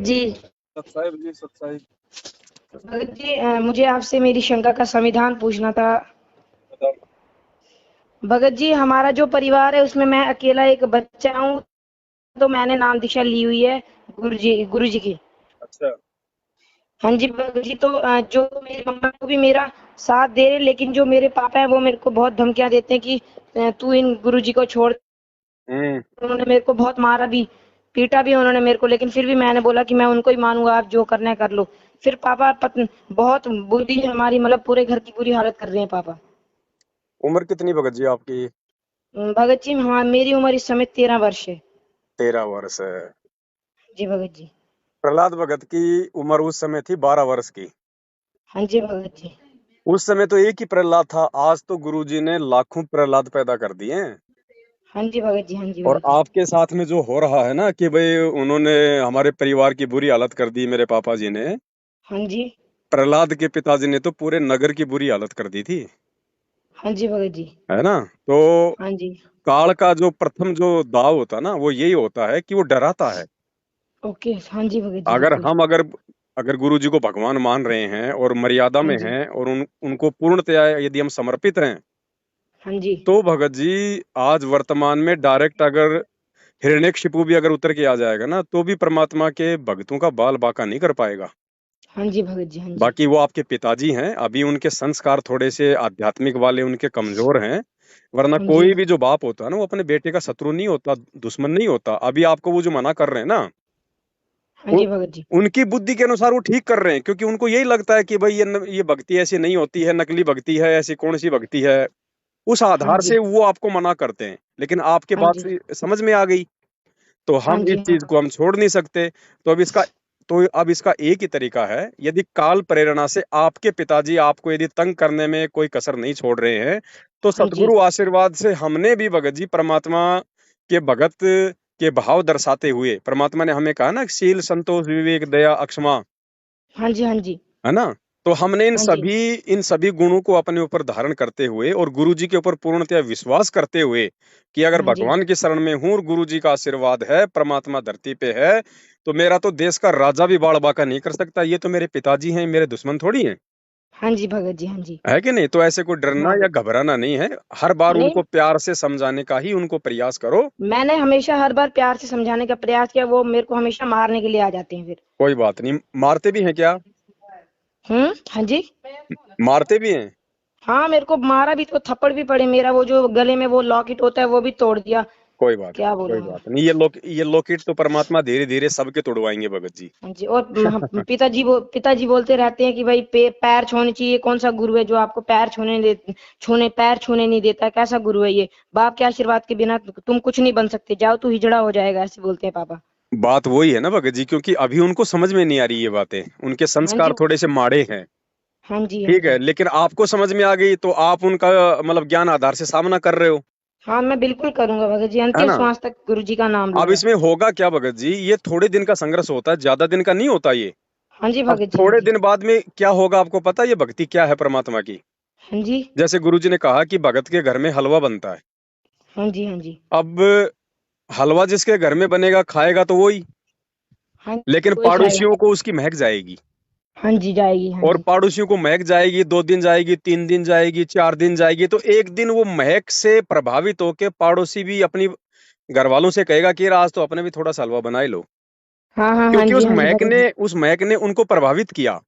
जी। सत साहिब जी, सत साहिब। भगत जी, मुझे आपसे मेरी शंका का समाधान पूछना था। बताओ। भगत जी, हमारा जो परिवार है उसमें मैं अकेला एक बच्चा हूँ, तो मैंने नाम दीक्षा ली हुई है गुरु जी की। अच्छा। हाँ जी भगत जी, तो जो मेरी मम्मा को भी मेरा साथ दे रहे, लेकिन जो मेरे पापा है वो मेरे को बहुत धमकियां देते हैं कि तू इन गुरु जी को छोड़। हम्म। उन्होंने मेरे को बहुत मारा भी, पीटा भी उन्होंने मेरे को, लेकिन फिर भी मैंने बोला कि मैं उनको ही मानूंगा, आप जो करना है कर लो। फिर पापा बहुत बुरी हमारी, मतलब पूरे घर की बुरी हालत कर रहे हैं पापा। उम्र कितनी भगत जी आपकी? भगत जी, हाँ मेरी उम्र इस समय 13 वर्ष है। 13 वर्ष है। जी भगत जी। प्रहलाद भगत की उम्र उस समय थी 12 वर्ष की। हाँ जी भगत जी। उस समय तो एक ही प्रहलाद था, आज तो गुरुजी ने लाखों प्रहलाद पैदा कर दिए हैं। हाँ जी भगत जी। हाँ जी और भगत जी। आपके साथ में जो हो रहा है ना कि भाई उन्होंने हमारे परिवार की बुरी हालत कर दी, मेरे पापा जी ने। हाँ जी। प्रहलाद के पिताजी ने तो पूरे नगर की बुरी हालत कर दी थी, हाँ जी भगत जी। है ना। तो हाँ जी। काल का जो प्रथम जो दाव होता है ना, वो यही होता है कि वो डराता है। ओके। हाँ जी भगत जी, अगर बिल्कुल। हम अगर अगर गुरु जी को भगवान मान रहे हैं और मर्यादा हाँ में जी। हैं और उनको पूर्णतया यदि हम समर्पित हैं, हाँ जी। तो भगत जी आज वर्तमान में डायरेक्ट अगर हिरण्यकशिपु भी अगर उतर के आ जाएगा ना, तो भी परमात्मा के भक्तों का बाल बांका नहीं कर पाएगा। हाँ जी भगत जी। हाँ जी। बाकी वो आपके पिताजी हैं, अभी उनके संस्कार थोड़े से आध्यात्मिक वाले उनके कमजोर हैं। वरना हाँ जी। कोई भी जो बाप होता है ना, वो अपने बेटे का शत्रु नहीं होता, दुश्मन नहीं होता। अभी आपको वो जो मना कर रहे हैं ना, हाँ उ, जी भगत जी। उनकी बुद्धि के अनुसार वो ठीक कर रहे हैं, क्योंकि उनको यही लगता है कि भाई ये भक्ति ऐसी नहीं होती है, नकली भक्ति है, ऐसी कौन सी भक्ति है। उस हाँ आधार जी। से वो आपको मना करते हैं, लेकिन आपके हाँ बात जी। से समझ में आ गई, तो हाँ हम जी। इस हाँ। चीज को हम छोड़ नहीं सकते। तो अब इसका एक ही तरीका है, यदि काल प्रेरणा से आपके पिताजी आपको यदि तंग करने में कोई कसर नहीं छोड़ रहे हैं, तो हाँ जी। सतगुरु आशीर्वाद से हमने भी भगत जी परमात्मा के भगत के भाव दर्शाते हुए, परमात्मा ने हमें कहा ना, शील संतोष विवेक दया अक्षमा, हाँ जी। हाँ जी। है ना। तो हमने इन हाँ जी। सभी इन सभी गुणों को अपने ऊपर धारण करते हुए और गुरु जी के ऊपर पूर्णतया विश्वास करते हुए कि अगर हाँ जी। भगवान की शरण में हूं और गुरु जी का आशीर्वाद है, परमात्मा धरती पे है, तो मेरा तो देश का राजा भी बाड़ बांका नहीं कर सकता। ये तो मेरे पिताजी हैं, मेरे दुश्मन थोड़ी हैं, हाँ जी भगत जी। हाँ जी। है कि नहीं। तो ऐसे कोई डरना हाँ या भगत। घबराना नहीं है। हर बार नहीं, उनको प्यार से समझाने का ही उनको प्रयास करो। मैंने हमेशा हर बार प्यार से समझाने का प्रयास किया, वो मेरे को हमेशा मारने के लिए आ जाते हैं फिर। कोई बात नहीं, मारते भी हैं क्या? हाँ जी। मारते भी हैं। हाँ, मेरे को मारा भी, तो थप्पड़ भी पड़े, मेरा वो जो गले में वो लॉकेट होता है वो भी तोड़ दिया। कोई बात क्या नहीं, कोई बोलूं मैं। बात नहीं। ये लोकेट तो परमात्मा धीरे धीरे सबके तोड़वाएंगे भगत जी। हाँ जी। और पिताजी बोलते रहते हैं कि भाई पैर छूने चाहिए, कौन सा गुरु है जो आपको पैर छूने नहीं देता, कैसा गुरु है ये। बाप के आशीर्वाद के बिना तुम कुछ नहीं बन सकते, जाओ तू हिजड़ा हो जाएगा, ऐसे बोलते हैं पापा। बात वही है ना भगत जी, क्योंकि अभी उनको समझ में नहीं आ रही ये बातें, उनके हाँ जी। संस्कार थोड़े से माड़े हैं। हाँ जी। हाँ ठीक है, जी। लेकिन आपको समझ में आ गई तो आप उनका मतलब ज्ञान आधार से सामना कर रहे हो, हाँ, मैं बिल्कुल करूंगा भगत जी, है अंतिम ना। श्वास तक गुरु जी का नाम अब लूंगा। इसमें होगा क्या भगत जी, ये थोड़े दिन का संघर्ष होता है, ज्यादा दिन का नहीं होता ये। हाँ जी अब भगत जी। हाँ थोड़े जी। दिन बाद में क्या होगा आपको पता है, ये भक्ति क्या है परमात्मा की। हाँ जी। जैसे गुरु जी ने कहा कि भगत के घर में हलवा बनता है। हाँ जी। हाँ जी। अब हलवा जिसके घर में बनेगा खाएगा तो वही, हाँ जी, लेकिन वही खाएगा। पड़ोसियों को उसकी महक जाएगी। हाँ जी, जाएगी। हाँ और जी। पड़ोसियों को महक जाएगी, 2 दिन जाएगी, 3 दिन जाएगी, 4 दिन जाएगी, तो एक दिन वो महक से प्रभावित होके पड़ोसी भी अपनी घर वालों से कहेगा कि यार आज तो अपने भी थोड़ा सा हलवा बना ही लो, हाँ हाँ। हाँ क्योंकि जी। हाँ जी भगत जी। उस महक ने उनको प्रभावित किया।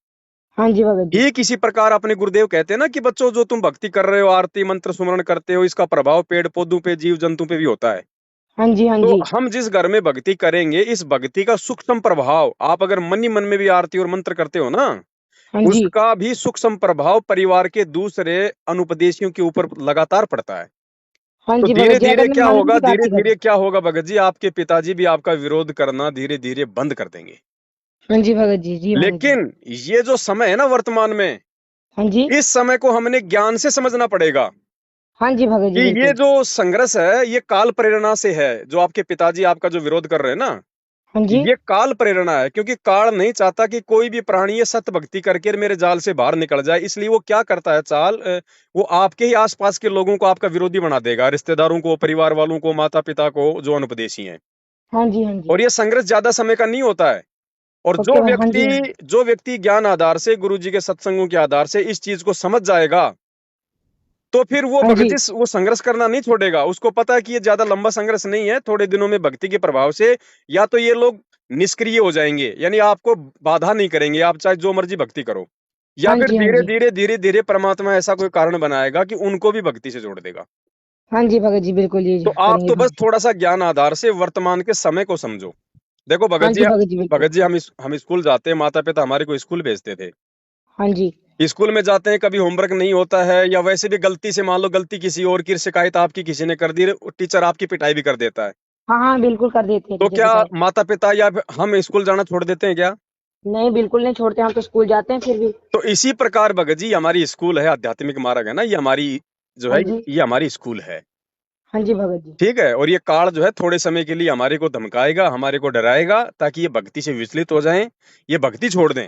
हाँ जी भगत जी। ठीक इसी प्रकार अपने गुरुदेव कहते हैं ना कि बच्चों, जो तुम भक्ति कर रहे हो, आरती मंत्र सुमरण करते हो, इसका प्रभाव पेड़ पौधों पे, जीव जंतु पे भी होता है। हाँ जी। हाँ तो जी। हम जिस घर में भक्ति करेंगे, इस भक्ति का सूक्ष्म प्रभाव, आप अगर मन ही मन में भी आरती और मंत्र करते हो ना, हाँ जी। उसका भी सूक्ष्म प्रभाव परिवार के दूसरे अनुपदेशियों के ऊपर लगातार पड़ता है। हाँ तो जी भगत धीरे जी, अगर धीरे मैं क्या मन में होगा, भी धीरे आरती करूँ। धीरे क्या होगा भगत जी, आपके पिताजी भी आपका विरोध करना धीरे धीरे बंद कर देंगे। हाँ जी भगत जी। जी भगत जी। लेकिन ये जो समय है ना वर्तमान में, हाँ जी। इस समय को हमने ज्ञान से समझना पड़ेगा हाँ जी भगत कि जी, ये बिल्कुल। जो संघर्ष है, ये काल प्रेरणा से है। जो आपके पिताजी आपका जो विरोध कर रहे हैं ना, हाँ जी। ये काल प्रेरणा है, क्योंकि काल नहीं चाहता कि कोई भी प्राणी ये सत्य भक्ति करके मेरे जाल से बाहर निकल जाए। इसलिए वो क्या करता है, वो आपके ही आसपास के लोगों को आपका विरोधी बना देगा, रिश्तेदारों को, परिवार वालों को, माता पिता को, जो अनुपदेशी हैं। हाँ जी। हाँ जी। और ये संघर्ष ज्यादा समय का नहीं होता है। और ओके भाई, हाँ जी, जो व्यक्ति ज्ञान आधार से, गुरु जी के सत्संगों के आधार से इस चीज को समझ जाएगा, तो फिर वो हाँ भगत जी, जी वो संघर्ष करना नहीं छोड़ेगा। उसको पता है कि ये ज्यादा लंबा संघर्ष नहीं है, थोड़े दिनों में भक्ति के प्रभाव से या तो ये लोग निष्क्रिय हो जाएंगे, यानी आपको बाधा नहीं करेंगे, आप चाहे जो मर्जी भक्ति करो, या हाँ फिर जी, हाँ धीरे जी, धीरे धीरे धीरे परमात्मा ऐसा कोई कारण बनाएगा कि उनको भी भक्ति से जोड़ देगा। हाँ जी भगत जी, बिल्कुल ये तो आप करेंगे तो बस भगत जी। थोड़ा सा ज्ञान आधार से वर्तमान के समय को समझो। देखो हाँ जी भगत जी, बिल्कुल। भगत जी हम स्कूल जाते हैं, माता पिता हमारे को स्कूल भेजते थे। हाँ जी, स्कूल में जाते हैं, कभी होमवर्क नहीं होता है, या वैसे भी गलती से मान लो गलती किसी और की, शिकायत आपकी किसी ने कर दी, टीचर आपकी पिटाई भी कर देता है। हाँ हाँ, बिल्कुल कर देते हैं तो टीचर क्या पिटाई। माता पिता या फिर हम स्कूल जाना छोड़ देते हैं क्या? नहीं, बिल्कुल नहीं छोड़ते, हम तो स्कूल जाते हैं फिर भी। तो इसी प्रकार भगत जी हमारी स्कूल है, आध्यात्मिक मार्ग है ना, ये हमारी जो हाँ है, जी, ये हमारी स्कूल है। हाँ जी भगत जी, ठीक है, और ये काल जो है थोड़े समय के लिए हमारे को धमकाएगा, हमारे को डराएगा, ताकि ये भक्ति से विचलित हो जाएं, ये भक्ति छोड़ दें।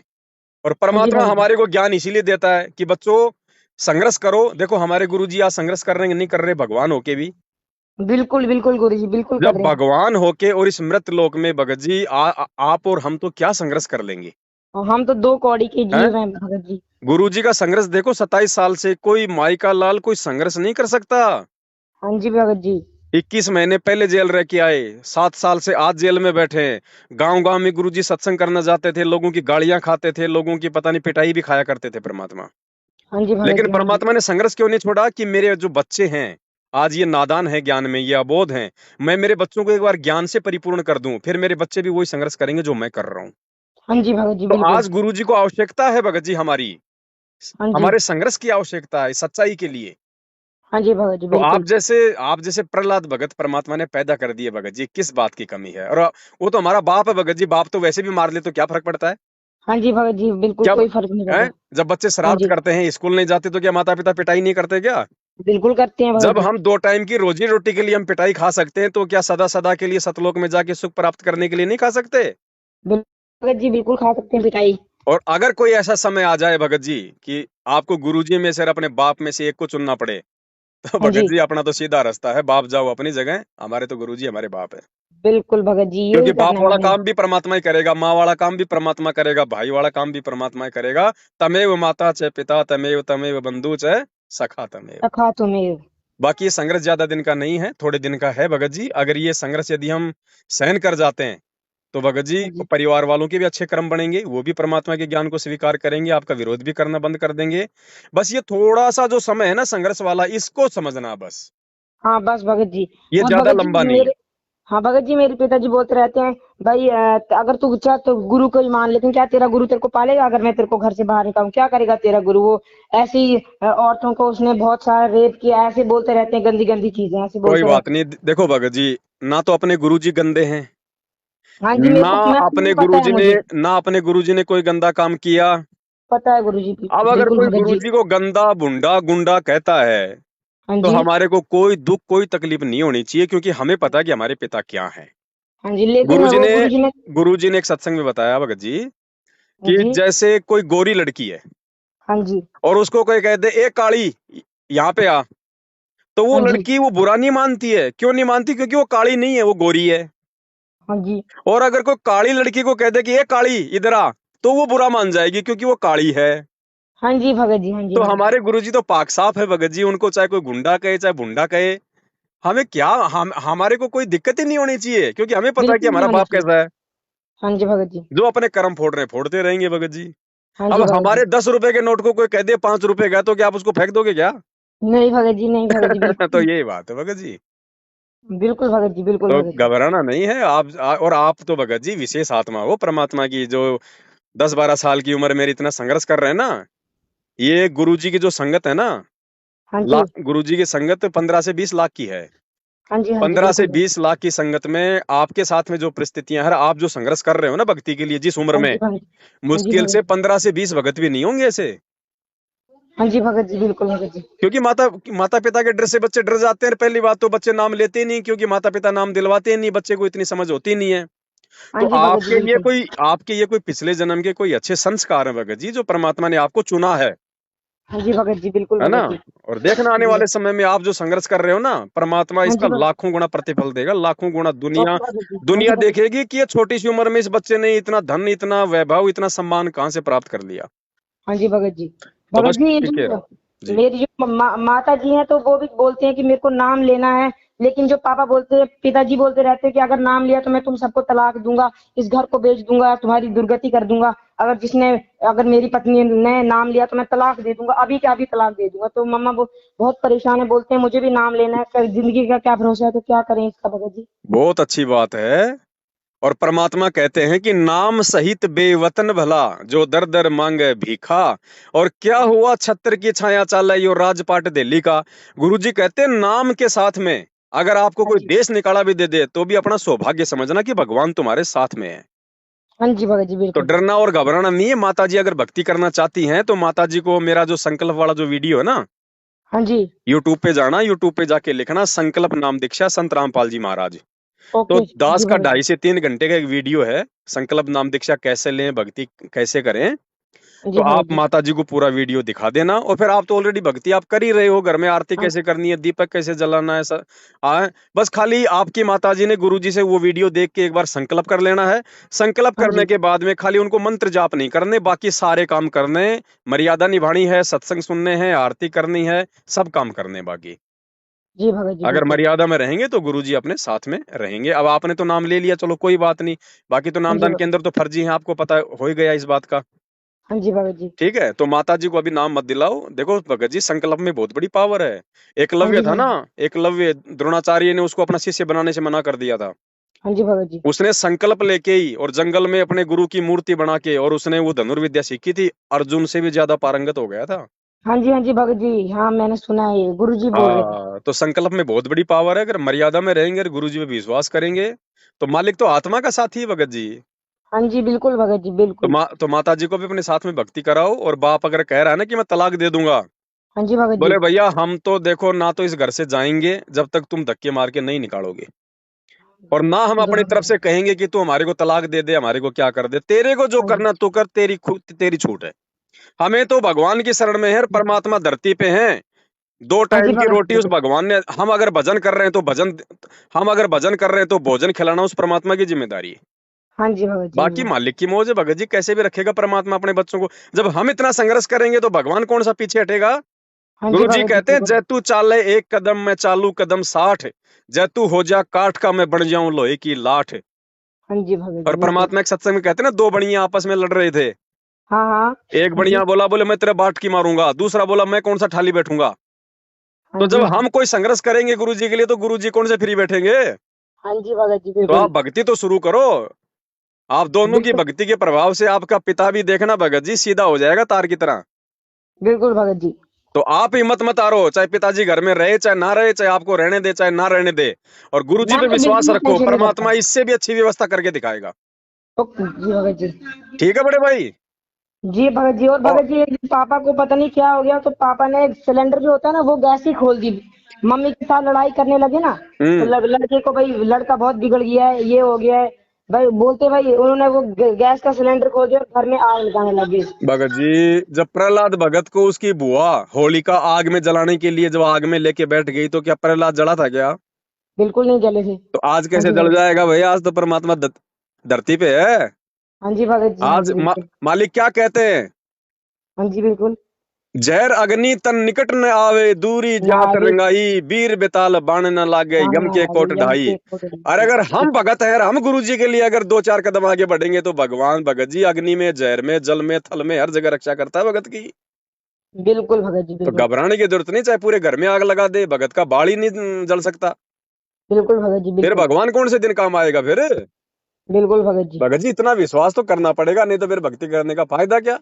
और हाँ जी परमात्मा भगत जी, हमारे को ज्ञान इसीलिए देता है कि बच्चों संघर्ष करो। देखो हमारे गुरु जी आज संघर्ष कर रहे हैं, नहीं कर रहे, भगवान होके भी। बिल्कुल बिल्कुल गुरु जी, बिल्कुल जब कर रहे हैं। भगवान होके और इस मृत लोक में भगत जी आप और हम तो क्या संघर्ष कर लेंगे? और हम तो दो कौड़ी के हैं? जीव हैं भगत जी। गुरु जी का संघर्ष देखो, 27 साल से कोई माई का लाल कोई संघर्ष नहीं कर सकता। हाँ जी भगत जी, 21 महीने पहले जेल रह के आए, 7 साल से आज जेल में बैठे हैं। गांव गांव में गुरु जी सत्संग करना जाते थे, लोगों की गालियां खाते थे, लोगों की पता नहीं पिटाई भी खाया करते थे परमात्मा। हाँ जी भगत लेकिन जी, हाँ जी, परमात्मा ने संघर्ष क्यों नहीं छोड़ा कि मेरे जो बच्चे हैं आज ये नादान है, ज्ञान में ये अबोध हैं, मैं मेरे बच्चों को एक बार ज्ञान से परिपूर्ण कर दूं, फिर मेरे बच्चे भी वही संघर्ष करेंगे जो मैं कर रहा हूं। हाँ जी भगत जी, तो बिल्कुल। आज गुरु जी को आवश्यकता है भगत जी हमारी, हाँ जी, हमारे संघर्ष की आवश्यकता है सच्चाई के लिए। हाँ जी भगत जी, तो बिल्कुल। आप जैसे प्रहलाद भगत परमात्मा ने पैदा कर दिए भगत जी, किस बात की कमी है? और वो तो हमारा बाप है भगत जी, बाप तो वैसे भी मार ले तो क्या फर्क पड़ता है? हाँ जी भगत जी, बिल्कुल क्या कोई फर्क नहीं है? पड़ता। जब बच्चे हाँ शरारत जी, करते हैं, स्कूल नहीं जाते, तो क्या माता पिता पिटाई नहीं करते क्या? बिल्कुल करते हैं भगत जब जी। हम 2 टाइम की रोजी रोटी के लिए हम पिटाई खा सकते हैं, तो क्या सदा सदा के लिए सतलोक में जाके सुख प्राप्त करने के लिए नहीं खा सकते? बिल्कुल भगत जी, बिल्कुल खा सकते हैं पिटाई। और अगर कोई ऐसा समय आ जाए भगत जी कि आपको गुरुजी में से और अपने बाप में से एक को चुनना पड़े, तो हाँ भगत जी, जी अपना तो सीधा रास्ता है, बाप जाओ अपनी जगह, हमारे तो गुरुजी हमारे बाप है। बिल्कुल भगत जी, क्योंकि यही बाप करना है वाला हमें। काम भी परमात्मा ही करेगा, माँ वाला काम भी परमात्मा करेगा, भाई वाला काम भी परमात्मा ही करेगा। तमेव माता च पिता तमेव तमेव बंधु च सखा तमेव। सखा तुम्हें। बाकी ये संघर्ष ज्यादा दिन का नहीं है, थोड़े दिन का है भगत जी। अगर ये संघर्ष यदि हम सहन कर जाते हैं, तो भगत जी हाँ जी, परिवार वालों के भी अच्छे कर्म बनेंगे, वो भी परमात्मा के ज्ञान को स्वीकार करेंगे, आपका विरोध भी करना बंद कर देंगे। बस ये थोड़ा सा जो समय है ना संघर्ष वाला, इसको समझना बस, हाँ बस भगत जी। ये और ज्यादा भगत लंबा जी नहीं है। मेरे, हाँ भगत जी, मेरे पिताजी बोलते रहते हैं, भाई अगर तू चाह तो गुरु को ही मान, लेकिन क्या तेरा गुरु तेरे को पालेगा? अगर मैं तेरे को घर से बाहर निकालूं, क्या करेगा तेरा गुरु? वो ऐसी औरतों को उसने बहुत सारा रेप किया, ऐसे बोलते रहते हैं, गंदी गंदी चीजें ऐसे कोई बोलते बात रहते हैं। नहीं, देखो भगत जी, ना तो अपने गुरुजी गंदे हैं, हाँ जी, मेरे ना को मैं अपने पता है गुरुजी ने मुझे। ना अपने गुरुजी ने कोई गंदा काम किया। पता है गुरु जी, अब अगर बिल्कुल कोई भगत जी। गुरुजी को गंदा भुंडा गुंडा कहता है, हाँ तो जी, हमारे को कोई दुख कोई तकलीफ नहीं होनी चाहिए, क्योंकि हमें पता है कि हमारे पिता क्या हैं। हाँ जी, लेकिन गुरुजी वो ने गुरु जी ने। गुरुजी ने एक सत्संग में बताया भगत जी हाँ कि जी, जैसे कोई गोरी लड़की है हाँ जी, और उसको कोई कह दे ए काली यहाँ पे आ, तो वो हाँ जी, लड़की वो बुरा नहीं मानती है। क्यों नहीं मानती? क्योंकि वो काली नहीं है, वो गोरी है। हाँ जी, और अगर कोई काली लड़की को कह दे कि ए काली इधर आ, तो वो बुरा मान जाएगी, क्योंकि वो काली है। हाँ जी भगत जी, हाँ जी तो भगत जी। हमारे गुरुजी तो पाक साफ है भगत जी, उनको चाहे कोई गुंडा कहे चाहे भुंडा कहे, हमें क्या, हम हमारे को कोई दिक्कत ही नहीं होनी चाहिए, क्योंकि हमें पता है कि बिल्कुल नहीं हमारा होनी बाप चाहिए। कैसा है। हाँ जी भगत जी, जो अपने कर्म फोड़ रहे हैं फोड़ते रहेंगे भगत जी। हाँ अब जी भगत जी। हमारे 10 रुपए के नोट को कोई कह दे 5 रुपए का, तो क्या आप उसको फेंक दोगे क्या? नहीं भगत जी, नहीं भगत जी, तो बिल्कुल। यही बात है भगत जी। बिल्कुल भगत जी, बिल्कुल तो भगत जी। घबराना नहीं है और आप तो भगत जी विशेष आत्मा हो परमात्मा की, जो 10-12 साल की उम्र में इतना संघर्ष कर रहे हैं ना। ये गुरु जी की जो संगत है ना, हाँ जी, गुरु जी की संगत 15 से 20 लाख की है। हाँ जी, हाँ जी, 15 से बिल्कुल भगत। 20 लाख की संगत में आपके साथ में जो परिस्थितियां हैं, आप जो संघर्ष कर रहे हो ना भक्ति के लिए जिस उम्र हाँ में, जी भगत। हाँ जी मुश्किल भगत से जी। 15 से 20 भगत भी नहीं होंगे ऐसे। हाँ जी भगत जी, बिल्कुल भगत जी। क्योंकि माता पिता के डर से बच्चे डर जाते हैं। पहली बात तो बच्चे नाम लेते ही नहीं, क्योंकि माता पिता नाम दिलवाते ही नहीं, बच्चे को इतनी समझ होती नहीं है। हाँ तो जी भगत जी, बिल्कुल। आपके ये कोई पिछले जन्म के कोई अच्छे संस्कार हैं भगत जी, जो परमात्मा ने आपको चुना है। हाँ जी भगत जी, बिल्कुल है ना। भगत जी। और देखना आने जी। वाले समय में आप जो संघर्ष कर रहे हो ना, परमात्मा हाँ इसका जी भगत। लाखों गुना प्रतिफल देगा, लाखों गुना। दुनिया ओके भगत जी, हाँ जी दुनिया भगत जी। देखेगी कि ये छोटी सी उम्र में इस बच्चे ने इतना धन, इतना वैभव, इतना सम्मान कहाँ से प्राप्त कर लिया। हाँ जी भगत जी। तो भगत बस जी, ये टिके जो रहो जी। मेरी जो माता जी हैं तो वो भी बोलते हैं कि मेरे को नाम लेना है, लेकिन जो पापा बोलते हैं, पिताजी बोलते रहते हैं कि अगर नाम लिया तो मैं तुम सबको तलाक दूंगा, इस घर को बेच दूंगा, तुम्हारी दुर्गति कर दूंगा। अगर मेरी पत्नी ने नाम लिया तो मैं तलाक दे दूंगा, अभी क्या अभी तलाक दे दूंगा। तो मम्मा वो बहुत परेशान है, बोलते हैं मुझे भी नाम लेना है, जिंदगी का क्या भरोसा है, तो क्या करें इसका भगत जी। बहुत अच्छी बात है। और परमात्मा कहते हैं कि नाम सहित बेवतन भला, जो दर दर मांगे भीखा। और क्या हुआ छत्र की छाया चाल यो राजपाट दिल्ली का। गुरुजी कहते हैं नाम के साथ में अगर आपको हाँ कोई जी। देश निकाला भी दे दे तो भी अपना सौभाग्य समझना कि भगवान तुम्हारे साथ में है। हाँ जी भगत जी, तो बिल्कुल। डरना और घबराना नहीं है। माता जी अगर भक्ति करना चाहती हैं तो माता जी को मेरा जो संकल्प वाला जो वीडियो है ना, हाँ जी। यूट्यूब पे जाना, यूट्यूब पे जाके लिखना संकल्प नाम दीक्षा संत रामपाल जी महाराज। तो ओके दास जी का भगत जी। 2.5 से 3 घंटे का एक वीडियो है, संकल्प नाम दीक्षा कैसे लें, भक्ति कैसे करें। तो जी भगत आप जी। माता जी को पूरा वीडियो दिखा देना। और फिर आप तो ऑलरेडी भक्ति आप कर ही रहे हो, घर में आरती हाँ कैसे करनी है, दीपक कैसे जलाना है, सब बस खाली आपकी माता जी ने गुरु जी से वो वीडियो देख के एक बार संकल्प कर लेना है। संकल्प हाँ करने जी। के बाद में खाली उनको मंत्र जाप नहीं करने, बाकी सारे काम करने, मर्यादा निभानी है, सत्संग सुनने हैं, आरती करनी है, सब काम करने बाकी। जी भगत जी, अगर बिल्कुल। मर्यादा में रहेंगे तो गुरुजी अपने साथ में रहेंगे। अब आपने तो नाम ले लिया, चलो कोई बात नहीं। बाकी तो हाँ जी नामदान के भगत। अंदर तो फर्जी है, आपको पता हो ही गया इस बात का। हाँ जी भगत जी। ठीक है, तो माता जी को अभी नाम मत दिलाओ। देखो भगत जी, संकल्प में बहुत बड़ी पावर है। हाँ एकलव्य जी था भगत ना, जी। एकलव्य द्रोणाचार्य ने उसको अपना शिष्य बनाने से मना कर दिया था। हाँ जी भगत जी। उसने संकल्प लेके ही और जंगल में अपने गुरु की मूर्ति बना के और उसने वो धनुर्विद्या सीखी थी, अर्जुन से भी ज्यादा पारंगत हो गया था। हाँ जी भगत जी, हाँ मैंने सुना है, ये गुरु जी बोल रहे थे। हाँ, तो संकल्प में बहुत बड़ी पावर है। अगर मर्यादा में रहेंगे और गुरु जी पे विश्वास करेंगे तो मालिक तो आत्मा का साथी है भगत जी। हाँ जी, बिल्कुल भगत जी, बिल्कुल। तो माता जी को भी अपने साथ में भक्ति कराओ। और बाप अगर कह रहा है ना कि मैं तलाक दे दूंगा, हाँ जी भगत जी। बोले भैया हम तो देखो ना तो इस घर से जाएंगे जब तक तुम धक्के मार के नहीं निकालोगे, और ना हम जी अपनी तरफ भगत से जी। कहेंगे कि तू हमारे को तलाक दे दे, हमारे को क्या कर दे। तेरे को जो हाँ जी। करना तू कर, तेरी खुद तेरी छूट है। हमें तो भगवान की शरण में है, परमात्मा धरती पे है। दो हाँ जी टाइम की भगत रोटी उस जी। भगवान ने, हम अगर भजन कर रहे हैं तो भजन, हम अगर भजन कर रहे हैं तो भोजन खिलाना उस परमात्मा की जिम्मेदारी है। हाँ जी भगत जी, बाकी बिल्कुल। मालिक की मौज है भगत जी, कैसे भी रखेगा परमात्मा अपने बच्चों को। जब हम इतना संघर्ष करेंगे तो भगवान कौन सा पीछे हटेगा। हाँ जी गुरु जी भगत जी, कहते हैं बिल्कुल। जैतू चाले एक कदम मैं चालू कदम 60, जैतू हो जा काठ का मैं बन जाऊं लोहे की लाठ। हाँ जी भगत जी, और बिल्कुल। परमात्मा एक सत्संग में कहते हैं ना, दो बड़ियां आपस में लड़ रहे थे। हाँ हाँ। एक हाँ जी। बढ़िया बोला, बोले मैं तेरे बाट की मारूंगा, दूसरा बोला मैं कौन सा ठाली बैठूंगा। हाँ तो जब जी। हम कोई संघर्ष करेंगे गुरु जी के लिए तो गुरु जी कौन से फ्री बैठेंगे। हाँ जी भगत जी, तो आप बिल्कुल। भक्ति तो शुरू करो। आप दोनों की बिल्कुल। भक्ति के प्रभाव से आपका पिता भी देखना भगत जी सीधा हो जाएगा तार की तरह। बिल्कुल भगत जी। तो आप हिम्मत मत हारो, चाहे पिताजी घर में रहे चाहे ना रहे, चाहे आपको रहने दे चाहे ना रहने दे। और गुरु जी मैं पे तो विश्वास बिल्कुल भी रखो, टेंशन नहीं परमात्मा करता। इससे भी अच्छी व्यवस्था करके दिखाएगा। ओके जी भगत जी। ठीक है बड़े भाई। जी भगत जी, और और भगत जी एक दिन पापा को पता नहीं क्या हो गया, तो पापा ने सिलेंडर जो होता है ना वो गैस ही खोल दी। मम्मी के साथ लड़ाई करने लगे ना, तो हम्म लड़के को भाई लड़का बहुत बिगड़ गया है, ये हो गया है भाई, बोलते भाई उन्होंने वो गैस का सिलेंडर खोल दिया और घर में आग लगाने लगे। भगत जी, जब प्रहलाद भगत को उसकी बुआ होलिका आग में जलाने के लिए जब आग में लेके बैठ गई तो क्या प्रहलाद जला था क्या। बिल्कुल नहीं जले थे। तो आज हाँ कैसे जी जल भगत। जाएगा भैया, आज तो परमात्मा धरती पे है। हाँ जी भगत जी, हाँ आज जी बिल्कुल। मालिक क्या कहते हैं, हाँ जी बिल्कुल। जहर अग्नि तन निकट न आवे, दूरी ना जात आगे रंगाई, वीर बेताल बाण न लागे, बाण यम ना के आगे कोट यम ढाई। के कोट और ढाई। अगर हम भगत है, हम गुरु जी के लिए अगर 2-4 कदम आगे बढ़ेंगे तो भगवान भगत जी अग्नि में, जहर में, जल में, थल में, हर जगह रक्षा करता है भगत की। बिल्कुल भगत जी, तो बिल्कुल। घबराने की जरूरत नहीं, चाहे पूरे घर में आग लगा दे, भगत का बाल ही नहीं जल सकता। बिल्कुल भगत जी, फिर बिल्कुल। भगवान कौन से दिन काम आएगा फिर। बिल्कुल भगत जी। भगत जी इतना विश्वास तो करना पड़ेगा, नहीं तो फिर भक्ति करने का फायदा क्या।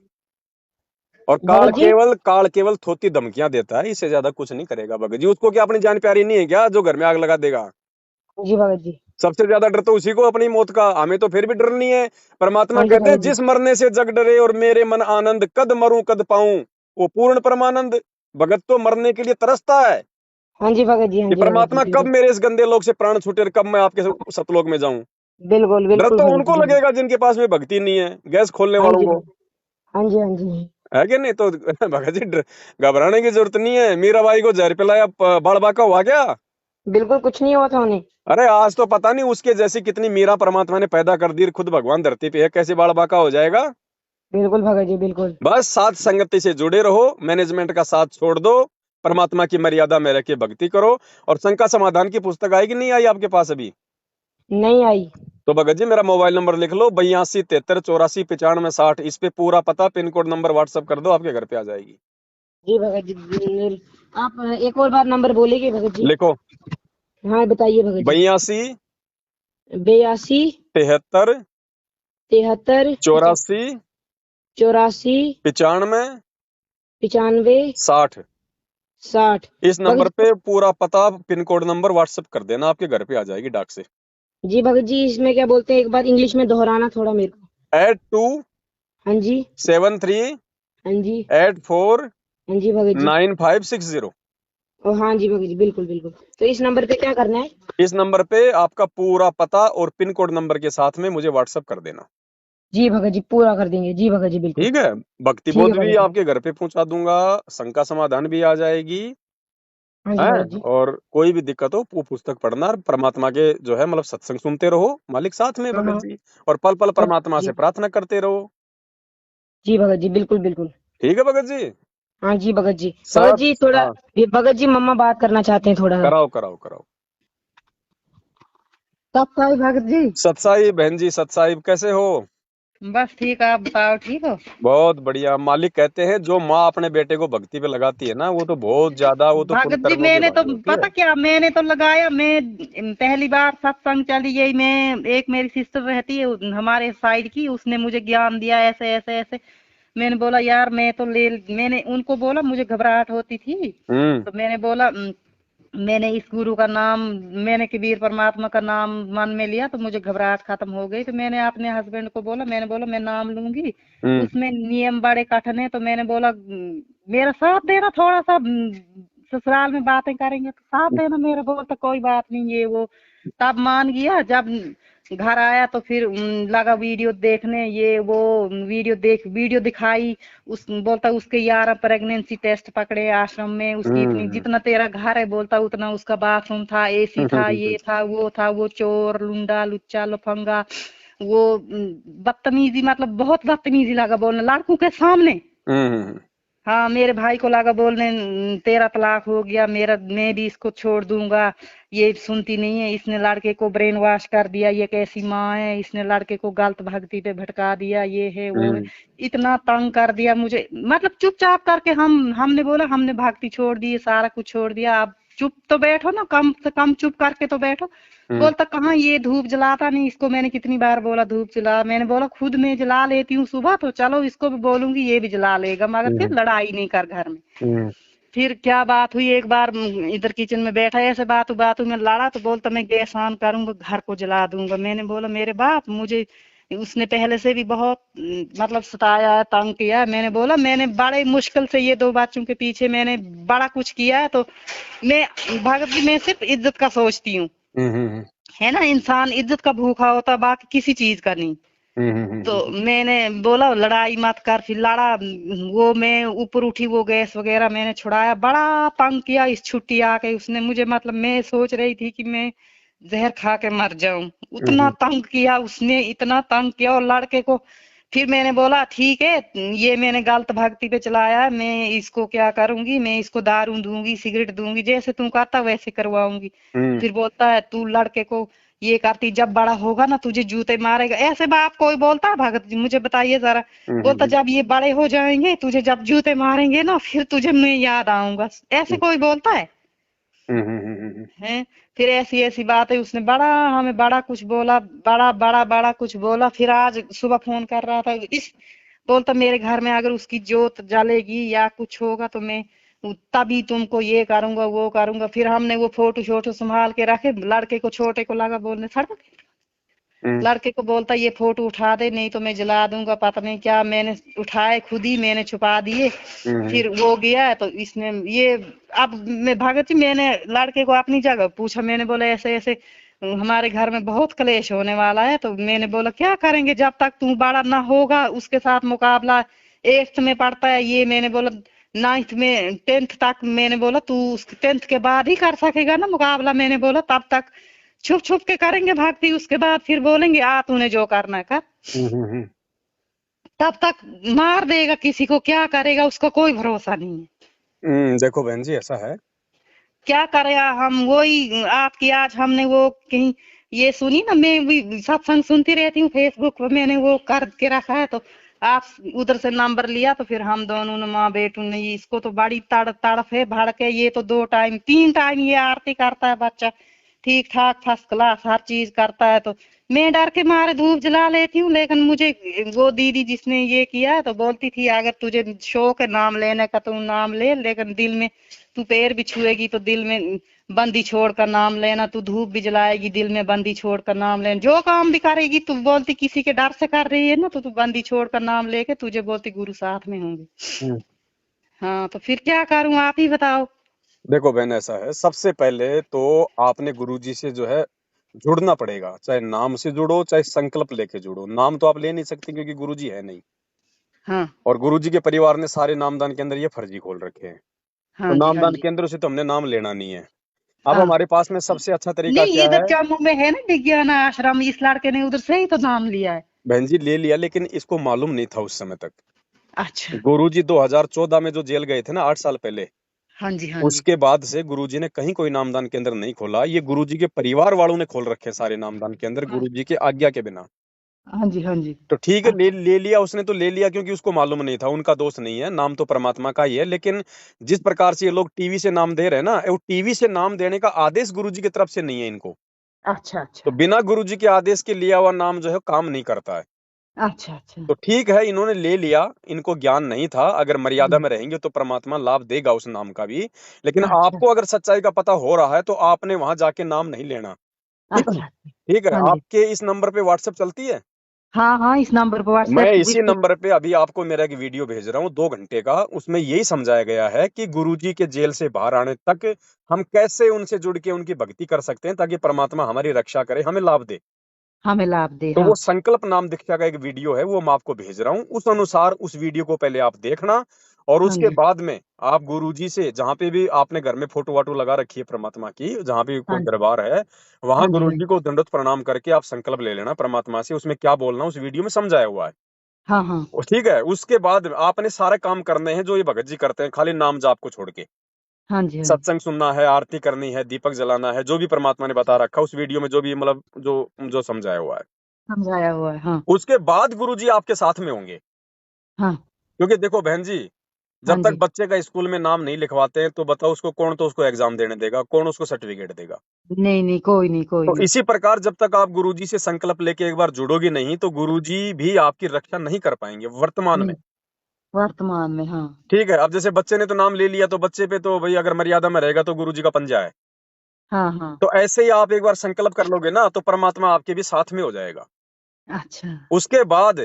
और भगत जी। काल केवल थोती धमकियां देता है, इससे ज्यादा कुछ नहीं करेगा भगत जी। उसको क्या अपनी जान प्यारी नहीं है क्या जो घर में आग लगा देगा। जी भगत जी। सबसे ज्यादा डर तो उसी को अपनी मौत का, हमें तो फिर भी डर नहीं है। परमात्मा हाँ जी कहते हैं भगत जी। जिस मरने से जग डरे और मेरे मन आनंद, कद मरूं कद पाऊं वो पूर्ण परमानंद। भगत तो मरने के लिए तरसता है हाँ जी भगत जी। हाँ कि जी भगत जी, परमात्मा कब बिल्कुल। मेरे इस गंदे लोक से प्राण छूटे और कब मैं आपके सतलोक में जाऊं। बिल्कुल डर बिल्कुल तो भगत जी, उनको बिल्कुल। लगेगा जिनके पास में भक्ति नहीं है, गैस खोलने हाँ वालों जी को। हाँ जी। हाँ जी। है कि नहीं? तो भगत जी घबराने की जरूरत नहीं है। मीराबाई को जहर पिलाया, बाल बांका हुआ क्या? बिल्कुल कुछ नहीं हुआ था उन्हें। अरे आज तो पता नहीं उसके जैसी कितनी मीरा परमात्मा ने पैदा कर दी, खुद भगवान धरती पे है, कैसे बाल बांका हो जाएगा? बिल्कुल भगत जी बिल्कुल। बस साथ संगति से जुड़े रहो, मैनेजमेंट का साथ छोड़ दो, परमात्मा की मर्यादा में रह के भक्ति करो। और शंका समाधान की पुस्तक आएगी, नहीं आई आपके पास अभी? नहीं आई। तो भगत जी मेरा मोबाइल नंबर लिख लो, 82 73 84 95 60। इस पे पूरा पता, पिन कोड, नंबर व्हाट्सअप कर दो, आपके घर पे आ जाएगी। जी भगत जी आप एक और बार नंबर बोलेंगे भगत जी? लिखो, हाँ बताइए भगत जी। 82 82 73 73 84 84 95 95 60। 60। इस भगत नंबर पे पूरा पता, पिन कोड, नंबर व्हाट्सअप कर देना, आपके घर पे आ जाएगी डाक से। जी भगत जी इसमें क्या बोलते हैं, एक बार इंग्लिश में दोहराना थोड़ा मेरे को। 82 हाँ जी। 73 हाँ जी। 84 हाँ जी भगत जी। 9560। ओ हाँ जी भगत जी बिल्कुल बिल्कुल। तो इस नंबर पे क्या करना है? इस नंबर पे आपका पूरा पता और पिन कोड नंबर के साथ में मुझे व्हाट्सअप कर देना। जी भगत जी पूरा कर देंगे, जी भगत जी बिल्कुल। ठीक है? भक्ति ठीक है बोध भी भगत जी। आपके घर पे पहुंचा दूंगा, शंका समाधान भी आ जाएगी। हाँ जी है? भगत जी। और कोई भी दिक्कत हो वो पुस्तक पढ़ना, और परमात्मा के जो है मतलब सत्संग सुनते रहो, मालिक साथ में हाँ भगत हाँ। जी। और पल पल सब परमात्मा जी। से प्रार्थना करते रहो। जी भगत जी बिल्कुल बिल्कुल। ठीक है भगत जी? हाँ जी भगत जी। भगत सब। जी थोड़ा, हाँ, ये भगत जी मम्मा बात करना चाहते हैं थोड़ा सा। कराओ कराओ कराओ। कब का है भगत जी? सतसाई बहन जी, सतसाई कैसे हो? बस ठीक, आप बताओ ठीक हो? बहुत बढ़िया। मालिक कहते हैं जो माँ अपने बेटे को भक्ति पे लगाती है ना, वो तो बहुत ज्यादा, वो तो पुण्य भगत जी कर्मों की मैंने तो भागी होती है। पता क्या, मैंने तो लगाया, मैं पहली बार सत्संग चली गई, मैं एक मेरी सिस्टर रहती है हमारे साइड की, उसने मुझे ज्ञान दिया ऐसे ऐसे ऐसे। मैंने बोला यार मैं तो ले, मैंने उनको बोला मुझे घबराहट होती थी, हम्म। तो मैंने बोला मैंने इस गुरु का नाम, मैंने कबीर परमात्मा का नाम मन में लिया तो मुझे घबराहट खत्म हो गई। तो मैंने अपने हस्बैंड को बोला, मैंने बोला मैं नाम लूंगी, हम्म। उसमें नियम बड़े कठिन है, तो मैंने बोला मेरा साथ देना थोड़ा सा, ससुराल में बातें करेंगे तो साथ देना मेरा। बोलता कोई बात नहीं ये वो, तब मान गया। जब घर आया तो फिर लगा वीडियो देखने, ये वो वीडियो दिखाई। उस बोलता उसके 11 प्रेगनेंसी टेस्ट पकड़े आश्रम में, उसकी इतनी, हम्म। जितना तेरा घर है बोलता उतना उसका बाथरूम था, एसी था, ये था वो चोर लुंडा लुच्चा लफंगा, वो बदतमीजी, मतलब बहुत बदतमीजी लगा बोलने लड़कों के सामने। हम्म। हाँ मेरे भाई को लगा बोलने तेरा तलाक हो गया, मेरा, मैं भी इसको छोड़ दूंगा, ये सुनती नहीं है, इसने लड़के को ब्रेन वॉश कर दिया, ये कैसी माँ है, इसने लड़के को गलत भक्ति पे भटका दिया, ये है वो है। हम्म। इतना तंग कर दिया मुझे, मतलब चुपचाप करके हमने बोला हमने भक्ति छोड़ दी, सारा कुछ छोड़ दिया, अब चुप तो बैठो ना, कम से कम चुप करके तो बैठो। हम्म। बोलता कहाँ, ये धूप जलाता नहीं, इसको मैंने कितनी बार बोला धूप जला, मैंने बोला खुद मैं जला लेती हूँ सुबह, तो चलो इसको भी बोलूंगी ये भी जला लेगा, मगर फिर हम्म। लड़ाई नहीं कर घर में। हम्म। फिर क्या बात हुई, एक बार इधर किचन में बैठा ऐसे बातों में लड़ा, तो बोलता मैं गैस ऑन करूंगा घर को जला दूंगा। मैंने बोला मेरे बाप, मुझे उसने पहले से भी बहुत मतलब सताया है, तंग किया है। मैंने बोला मैंने बड़े मुश्किल से ये दो बच्चों के पीछे मैंने बड़ा कुछ किया है, तो मैं, भगत जी मैं सिर्फ इज्जत का सोचती हूँ, हम्म। है ना, इंसान इज्जत का भूखा होता, बाकी किसी चीज का नहीं। तो हम्म। मैंने बोला लड़ाई मत कर, फिर लड़ा वो, मैं ऊपर उठी, वो गैस वगैरह मैंने छुड़ाया, बड़ा तंग किया इस छुट्टी आके उसने मुझे, मतलब मैं सोच रही थी कि मैं जहर खा के मर जाऊं, उतना तंग किया उसने, इतना तंग किया। और लड़के को फिर मैंने बोला ठीक है, ये मैंने गलत भक्ति पे चलाया है, मैं इसको क्या करूंगी, मैं इसको दारू दूंगी, सिगरेट दूंगी, जैसे तू कहता वैसे करवाऊंगी। फिर बोलता है तू लड़के को ये करती, जब बड़ा होगा ना तुझे जूते मारेगा। ऐसे बाप कोई बोलता है भगत जी, मुझे बताइए जरा। बोलता जब ये बड़े हो जाएंगे तुझे जब जूते मारेंगे ना, फिर तुझे मैं याद आऊंगा, ऐसे कोई बोलता है? हैं? फिर ऐसी ऐसी बात है, उसने बड़ा हमें बड़ा कुछ बोला, बड़ा बड़ा बड़ा कुछ बोला। फिर आज सुबह फोन कर रहा था, इस बोलता मेरे घर में अगर उसकी जोत जलेगी या कुछ होगा तो मैं तभी तुमको ये करूंगा वो करूंगा। फिर हमने वो फोटो शोटो संभाल के रखे, लड़के को छोटे को लगा बोलने सड़क, लड़के को बोलता ये फोटो उठा दे नहीं तो मैं जला दूंगा, पता नहीं क्या, मैंने उठाए खुद ही मैंने छुपा दिए। फिर वो गया तो इसने ये, अब मैं भगत जी मैंने लड़के को अपनी जगह पूछा, मैंने बोला ऐसे ऐसे हमारे घर में बहुत क्लेश होने वाला है, तो मैंने बोला क्या करेंगे जब तक तू बड़ा ना होगा उसके साथ मुकाबला, 8th में पढ़ता है ये। मैंने बोला 9th में 10th तक, मैंने बोला तू 10th के बाद ही कर सकेगा ना मुकाबला। मैंने बोला तब तक छुप छुप के करेंगे भक्ति, उसके बाद फिर बोलेंगे आ तूने जो करना है कर। हम्म। तब तक मार देगा किसी को, क्या करेगा उसका कोई भरोसा नहीं है। देखो बहन जी ऐसा है, क्या करेगा हम। वही आपकी आज हमने वो कहीं ये सुनी ना, मैं भी सत्संग सुनती रहती हूँ फेसबुक पर, मैंने वो कर के रखा है, तो आप उधर से नंबर लिया तो फिर हम दोनों ने माँ बेटू ने, इसको तो बड़ी तड़फ है भड़के। ये तो 2 टाइम 3 टाइम ये आरती करता है बच्चा, ठीक ठाक फर्स्ट क्लास हर चीज करता है। तो मैं डर के मारे धूप जला लेती हूँ, लेकिन मुझे वो दीदी जिसने ये किया तो बोलती थी अगर तुझे शौक है नाम लेने का तो नाम ले, लेकिन दिल में तू पैर भी छुएगी तो दिल में बंदी छोड़ कर नाम लेना, तू धूप भी जलाएगी दिल में बंदी छोड़ कर नाम लेना, जो काम भी करेगी तू बोलती किसी के डर से कर रही है ना, तो तू बंदी छोड़ कर नाम लेके तुझे बोलती गुरु साथ में होंगे। हम्म। हाँ तो फिर क्या करूं, आप ही बताओ। देखो बहन ऐसा है, सबसे पहले तो आपने गुरुजी से जो है जुड़ना पड़ेगा, चाहे नाम से जुड़ो चाहे संकल्प लेके जुड़ो। नाम तो आप ले नहीं सकते क्योंकि गुरुजी है नहीं, हाँ और गुरुजी के परिवार ने सारे नामदान के अंदर ये फर्जी खोल रखे हैं। तो हाँ जी हाँ नामदान जी। केंद्र से तो हमने नाम लेना नहीं है। अब हाँ हमारे पास में सबसे अच्छा तरीका नहीं, क्या इधर है? जम्मू में है ना विज्ञान आश्रम, इस लड़के ने उधर से ही तो नाम लिया है। बहन जी ले लिया, लेकिन इसको मालूम नहीं था उस समय तक। अच्छा। गुरुजी 2014 में जो जेल गए थे ना 8 साल पहले, हाँ जी हाँ जी। उसके बाद से गुरुजी ने कहीं कोई नामदान केंद्र नहीं खोला। ये गुरुजी के परिवार वालों ने खोल रखे हैं सारे नामदान केंद्र, गुरुजी के आज्ञा के बिना। हाँ जी हाँ जी। तो ठीक है, ले अच्छा ले लिया उसने, तो ले लिया क्योंकि उसको मालूम नहीं था। उनका दोष नहीं है, नाम तो परमात्मा का ही है। लेकिन जिस प्रकार से ये लोग टीवी से नाम दे रहे हैं ना, वो टीवी से नाम देने का आदेश गुरुजी की तरफ से नहीं है इनको। अच्छा। तो अच्छा बिना गुरुजी के आदेश के लिया हुआ नाम जो है काम नहीं करता है। अच्छा। अच्छा। तो ठीक है, इन्होंने ले लिया, इनको ज्ञान नहीं था। अगर मर्यादा में रहेंगे तो परमात्मा लाभ देगा उस नाम का भी। लेकिन अच्छा आपको अगर सच्चाई का पता हो रहा है तो आपने वहां जाके नाम नहीं लेना। ठीक है, अच्छा। ठीक है। हाँ जी। आपके इस नंबर पे व्हाट्सएप चलती है? हाँ हाँ, इस नंबर पर मैं व्हाट्सएप इसी नंबर पे अभी आपको मेरा एक वीडियो भेज रहा हूँ 2 घंटे का। उसमें यही समझाया गया है कि गुरुजी के जेल से बाहर आने तक हम कैसे उनसे जुड़ के उनकी भक्ति कर सकते हैं, ताकि परमात्मा हमारी रक्षा करे, हमें लाभ दे। हमें लाभ दे। तो हाँ वो संकल्प नाम दीक्षा का एक वीडियो है, वो मैं आपको भेज रहा हूँ। उस अनुसार उस वीडियो को पहले आप देखना, और हाँ उसके जी बाद में आप गुरुजी से, जहां पे भी आपने घर में फोटो वाटो लगा रखी है परमात्मा की, जहां भी हाँ कोई दरबार है, वहां हाँ जी हाँ गुरुजी जी। को दंडवत प्रणाम करके आप संकल्प ले लेना परमात्मा से। उसमें क्या बोलना उस वीडियो में समझाया हुआ है। हाँ हाँ ठीक है, उसके बाद आपने सारे काम करने हैं जो ये भगत जी करते हैं, खाली नाम जाप को छोड़ के। हाँ जी हाँ जी। सत्संग सुनना है, आरती करनी है, दीपक जलाना है, जो भी परमात्मा ने बता रखा उस वीडियो में, जो भी मतलब जो जो समझाया हुआ है। समझाया हुआ है। हाँ उसके बाद गुरुजी आपके साथ में होंगे। हाँ क्योंकि देखो बहन जी, हाँ जब तक जी। बच्चे का स्कूल में नाम नहीं लिखवाते हैं तो बताओ उसको कौन, तो उसको एग्जाम देने देगा कौन, उसको सर्टिफिकेट देगा? नहीं नहीं, कोई नहीं कोई तो नहीं। इसी प्रकार जब तक आप गुरुजी से संकल्प लेके एक बार जुड़ोगे नहीं, तो गुरुजी भी आपकी रक्षा नहीं कर पाएंगे वर्तमान में। नहीं, वर्तमान में। हाँ ठीक है, अब जैसे बच्चे ने तो नाम ले लिया, तो बच्चे पे तो भाई अगर मर्यादा में रहेगा तो गुरुजी का पंजा है। हाँ हाँ। तो ऐसे ही आप एक बार संकल्प कर लोगे ना, तो परमात्मा आपके भी साथ में हो जाएगा। अच्छा। उसके बाद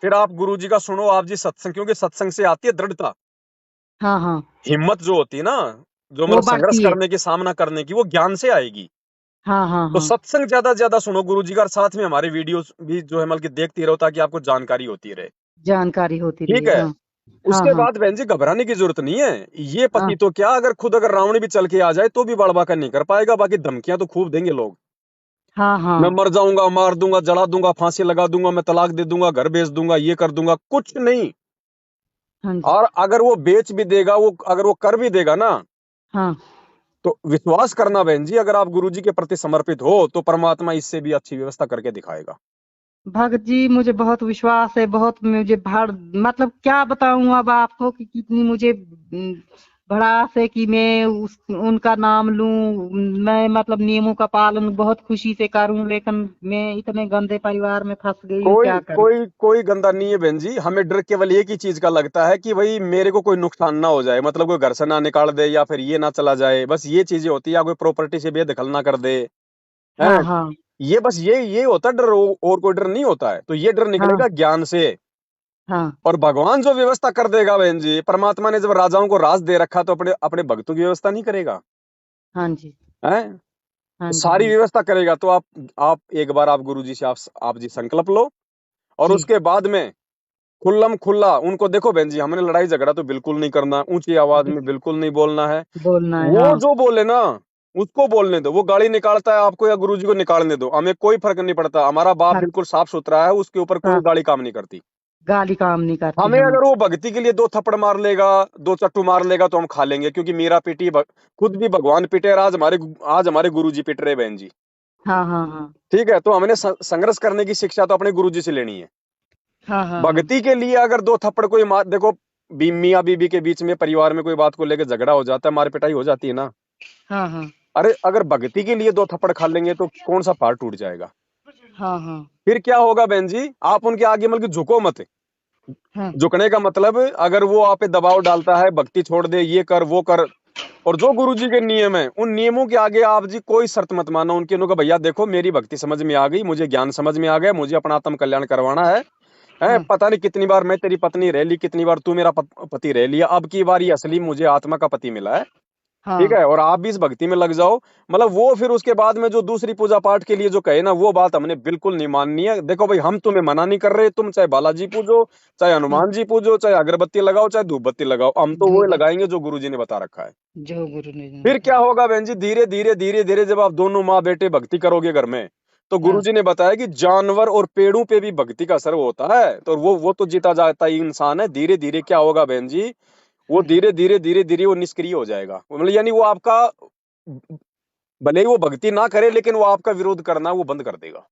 फिर आप गुरुजी का सुनो, आप जी सत्संग, क्योंकि सत्संग से आती है दृढ़ता, हाँ हाँ, हिम्मत जो होती है ना, जो वो मतलब संघर्ष बढ़ती है। करने की, सामना करने की, वो ज्ञान से आएगी। हाँ हाँ तो हाँ। सत्संग ज्यादा से ज्यादा सुनो गुरुजी का, और साथ में हमारे वीडियोस भी जो है मतलब कि देखती रहो, ताकि आपको जानकारी होती रहे। जानकारी होती ठीक रही। है। हाँ हाँ उसके हाँ बाद बहन जी घबराने की जरूरत नहीं है। ये हाँ पति तो क्या, अगर खुद अगर रावण भी चल के आ जाए तो भी बड़बा कर नहीं कर पाएगा। बाकी धमकियां तो खूब देंगे लोग, हाँ मैं हाँ। मर जाऊंगा, मार दूंगा, जला दूंगा, फांसी लगा दूंगा, मैं तलाक दे दूंगा, घर बेच दूंगा, ये कर दूंगा, कुछ नहीं। हाँ जी। और अगर वो बेच भी देगा, वो अगर वो कर भी देगा ना, हाँ तो विश्वास करना बहन जी, अगर आप गुरुजी के प्रति समर्पित हो तो परमात्मा इससे भी अच्छी व्यवस्था करके दिखाएगा। भगत जी मुझे बहुत विश्वास है, बहुत मुझे भाड़, मतलब क्या बताऊं अब आपको कि कितनी मुझे भड़ास है कि मैं उनका नाम लूं। मैं मतलब नियमों का पालन बहुत खुशी से करूं, लेकिन मैं इतने गंदे परिवार में फंस गई हूँ, कोई क्या करूं। कोई कोई गंदा नहीं है बहन जी। हमें डर केवल एक ही चीज का लगता है कि भाई मेरे को कोई नुकसान ना हो जाए, मतलब कोई घर से ना निकाल दे, या फिर ये ना चला जाए, बस ये चीजें होती है। या कोई प्रॉपर्टी से बेदखल ना कर दे, हैं? हाँ हाँ ये बस ये होता है डर, और कोई डर नहीं होता है। तो ये डर हाँ निकलेगा ज्ञान से। हाँ और भगवान जो व्यवस्था कर देगा बहन जी, परमात्मा ने जब राजाओं को राज दे रखा, तो अपने अपने भक्तों की व्यवस्था नहीं करेगा? हाँ जी हैं? हाँ तो जी सारी हाँ जी। व्यवस्था करेगा। तो आप एक बार आप गुरु जी से आप जी संकल्प लो, और जी उसके बाद में खुल्लम खुल्ला उनको देखो बहन जी, हमने लड़ाई झगड़ा तो बिल्कुल नहीं करना, ऊंची आवाज में बिल्कुल नहीं बोलना है। बोलना है, वो हाँ जो बोले ना उसको बोलने दो, वो गाली निकालता है आपको या गुरुजी को निकालने दो, हमें कोई फर्क नहीं पड़ता। हमारा बाप हाँ, बिल्कुल साफ सुथरा है, उसके ऊपर कोई हाँ, गाली काम नहीं करती। गाली काम नहीं करती, हमें हाँ अगर वो भक्ति के लिए दो थप्पड़ मार लेगा, दो चट्टू मार लेगा तो हम खा लेंगे, क्योंकि मीरा पीटी खुद भी भगवान पीटे और आज हमारे गुरुजी पिट रहे बहन जी। हाँ हाँ हाँ ठीक है, तो हमने संघर्ष करने की शिक्षा तो अपने गुरुजी से लेनी है। हाँ हाँ हाँ भक्ति के लिए अगर दो थप्पड़ कोई मार, देखो मियाँ बीबी के बीच में परिवार में कोई बात को लेकर झगड़ा हो जाता है, मार पिटाई हो जाती है ना। हाँ हाँ अरे अगर भक्ति के लिए दो थप्पड़ खा लेंगे तो कौन सा पहाड़ टूट जाएगा। हाँ हाँ फिर क्या होगा बहन जी, आप उनके आगे मतलब झुको मत। हाँ झुकने का मतलब अगर वो आप पे दबाव डालता है, भक्ति छोड़ दे, ये कर वो कर, और जो गुरुजी के नियम है उन नियमों के आगे आप जी कोई शर्त मत मानो उनके। उनको भैया देखो मेरी भक्ति समझ में आ गई, मुझे ज्ञान समझ में आ गया, मुझे अपना आत्म कल्याण करवाना है। हाँ पता नहीं कितनी बार मैं तेरी पत्नी रह ली, कितनी बार तू मेरा पति रह लिया, अब की बार ये असली मुझे आत्मा का पति मिला है। ठीक हाँ है, और आप भी इस भक्ति में लग जाओ। मतलब वो फिर उसके बाद में जो दूसरी पूजा पाठ के लिए जो कहे ना, वो बात हमने बिल्कुल नहीं माननी है। देखो भाई, हम तुम्हें मना नहीं कर रहे, तुम चाहे बालाजी पूजो, चाहे हाँ, हनुमान जी पूजो, चाहे अगरबत्ती लगाओ, चाहे धूप बत्ती लगाओ, हम तो वो धूप लगाएंगे जो गुरुजी ने बता रखा है। जो गुरु ने फिर क्या बताया। होगा बहन जी, धीरे धीरे धीरे धीरे जब आप दोनों माँ बेटे भक्ति करोगे घर में, तो हाँ गुरुजी ने बताया कि जानवर और पेड़ों पे भी भक्ति का असर होता है, तो वो तो जीता जाता ही इंसान है। धीरे धीरे क्या होगा बहन जी, वो हाँ। धीरे धीरे धीरे धीरे वो निष्क्रिय हो जाएगा। मतलब यानी वो आपका, भले ही वो भक्ति ना करे, लेकिन वो आपका विरोध करना वो बंद कर देगा।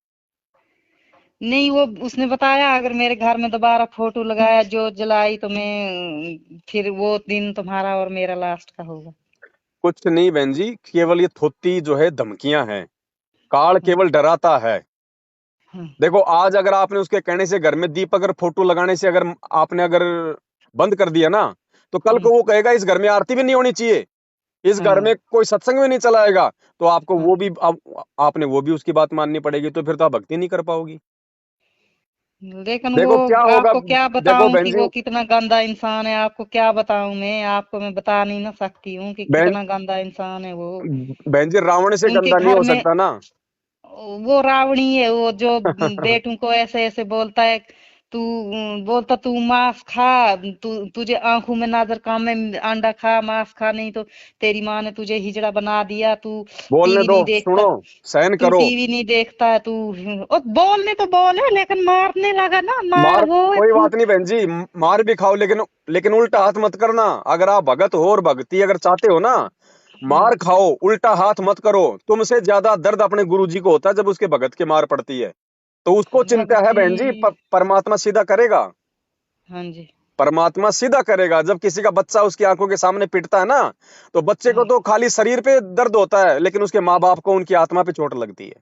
नहीं, वो उसने बताया अगर मेरे घर में दोबारा फोटो लगाया जो जलाई तो मैं फिर वो दिन तुम्हारा और मेरा लास्ट का होगा। कुछ नहीं बहन जी, केवल ये थोत्ती जो है धमकियां हैं। काल हाँ केवल डराता है। हाँ देखो आज अगर आपने उसके कहने से घर में दीप, अगर फोटो लगाने से अगर आपने अगर बंद कर दिया ना, तो कल हाँ को वो कहेगा इस घर में आरती भी नहीं होनी चाहिए, इस घर हाँ में कोई सत्संग भी नहीं चलाएगा, तो आपको हाँ। वो भी आपने वो भी उसकी बात माननी पड़ेगी, तो फिर तो आप भक्ति नहीं कर पाओगी। लेकिन वो देखो क्या होगा, आपको क्या देखो बताऊं बहन कि जी, वो कितना गंदा इंसान है। आपको क्या बताऊं, मैं आपको मैं बता नहीं ना सकती हूँ कि बहन कितना गंदा इंसान है वो। बहन जी, रावण से उनके गंदा नहीं घर हो में सकता ना। वो रावणी है, वो जो बेटों को ऐसे ऐसे बोलता है। तू बोलता तू मांस खा, तुझे आंखों में नजर कम है, अंडा खा मांस खा, नहीं तो तेरी माँ ने तुझे हिजड़ा बना दिया। तू बोलने टीवी दो, नहीं देखता, सुनो, सहन तू करो। टीवी नहीं देखता है तू। और बोलने तो बोले लेकिन मारने लगा ना, मार मार वो कोई बात नहीं बहन जी, मार भी खाओ, लेकिन लेकिन उल्टा हाथ मत करना। अगर आप भगत हो और भक्ति अगर चाहते हो ना, हाँ मार खाओ, उल्टा हाथ मत करो। तुमसे ज्यादा दर्द अपने गुरुजी को होता है जब उसके भगत के मार पड़ती है, तो उसको चिंता है भक्ति। बहन जी। परमात्मा सीधा करेगा। हाँ जी। परमात्मा सीधा करेगा। जब किसी का बच्चा उसकी आंखों के सामने पिटता है ना, तो बच्चे को हाँ तो खाली शरीर पे दर्द होता है, लेकिन उसके माँ बाप को उनकी आत्मा पे चोट लगती है।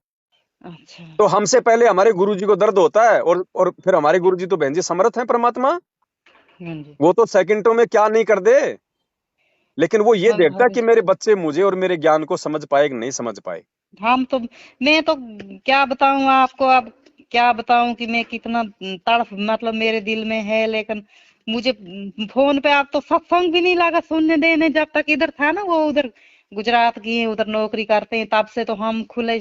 अच्छा। तो हमसे पहले हमारे गुरुजी को दर्द होता है, और फिर हमारे गुरुजी तो बहन जी समर्थ है परमात्मा, हाँ जी। वो तो सेकंडों में क्या नहीं कर दे। लेकिन वो ये हम देखता है भग कि मेरे बच्चे मुझे और मेरे ज्ञान को समझ पाए कि नहीं समझ पाए। हम तो मैं तो क्या बताऊं आपको अब, क्या बताऊं कि मैं कितना तड़फ मतलब मेरे दिल में है। लेकिन मुझे फोन पे आप तो सत्संग भी नहीं लगा सुनने देने। जब तक इधर था ना, वो उधर गुजरात की है, उधर नौकरी करते हैं, तब से तो हम खुले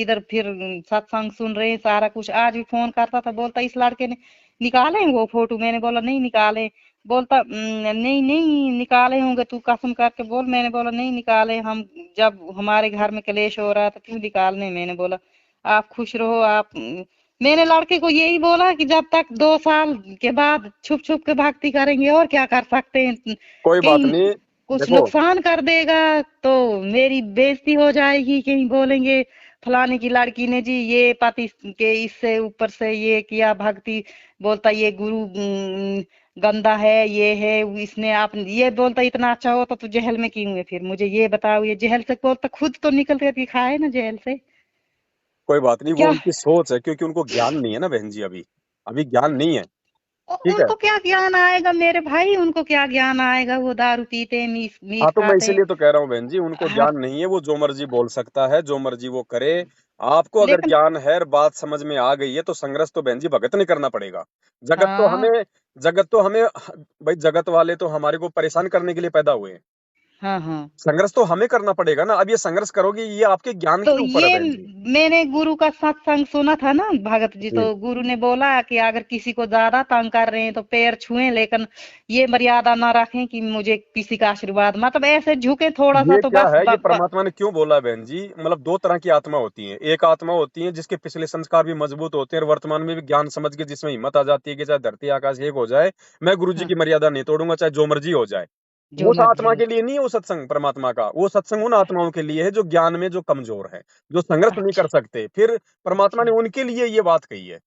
इधर फिर सत्संग सुन रहे हैं सारा कुछ। आज भी फोन करता था, बोलता इस लड़के ने निकाले वो फोटो। मैंने बोला नहीं निकाले। बोलता नहीं नहीं निकाले होंगे, तू कसम करके बोल। मैंने बोला नहीं निकाले हम, जब हमारे घर में कलेश हो रहा था क्यों निकालने। मैंने बोला आप खुश रहो आप। मैंने लड़के को यही बोला कि जब तक 2 साल के बाद छुप छुप के भक्ति करेंगे और क्या कर सकते हैं। कोई बात कहीं नहीं। कुछ देखो नुकसान कर देगा तो मेरी बेइज्जती हो जाएगी। कहीं बोलेंगे फलाने की लड़की ने जी ये पति के इससे ऊपर से ये किया भक्ति। बोलता ये गुरु गंदा है, ये है इसने। आप ये बोलता इतना अच्छा हो तो तू जेल में क्यों है? फिर मुझे ये बताओ, ये जेल से बोलता खुद तो निकल कर दिखाए ना जेल से। कोई बात नहीं, वो क्या उनकी सोच है, क्योंकि उनको ज्ञान नहीं है ना बहन जी, अभी अभी ज्ञान नहीं है। ठीक है। उनको क्या ज्ञान आएगा मेरे भाई, उनको क्या ज्ञान आएगा? वो दारू पीते हैं, मीट हाँ, मीट तो मैं खाते हैं। इसीलिए तो कह रहा हूँ बहन जी, उनको हाँ, ज्ञान नहीं है, वो जो मर्जी बोल सकता है, जो मर्जी वो करे। आपको अगर लेकिन ज्ञान है और बात समझ में आ गई है, तो संघर्ष तो बहन जी भगत नहीं करना पड़ेगा। जगत तो हाँ हमें जगत तो हमें भाई, जगत वाले तो हमारे को परेशान करने के लिए पैदा हुए हैं। हाँ हाँ। संघर्ष तो हमें करना पड़ेगा ना। अब ये संघर्ष करोगे, ये आपके ज्ञान तो के ऊपर है ये बहन जी। मैंने गुरु का सत्संग सुना था ना भगत जी, जी तो गुरु ने बोला कि अगर किसी को ज्यादा तंग कर रहे हैं तो पैर छुएं, लेकिन ये मर्यादा ना रखें कि मुझे किसी का आशीर्वाद, मतलब ऐसे झुके थोड़ा सा ये तो क्या बस है, ये परमात्मा ने क्यों बोला बहन जी? मतलब दो तरह की आत्मा होती है। एक आत्मा होती है जिसके पिछले संस्कार भी मजबूत होते हैं और वर्तमान में भी ज्ञान समझ के जिसमें हिम्मत आ जाती है कि चाहे धरती आकाश एक हो जाए, मैं गुरु जी हाँ, की मर्यादा नहीं तोड़ूंगा, चाहे जो मर्जी हो जाए। जो उस मर्जी आत्मा हो। के लिए नहीं है वो सत्संग परमात्मा का। वो सत्संग उन आत्माओं के लिए है जो ज्ञान में जो कमजोर है, जो संघर्ष नहीं कर अच्छा सकते। फिर परमात्मा अच्छा। ने उनके लिए ये बात कही है।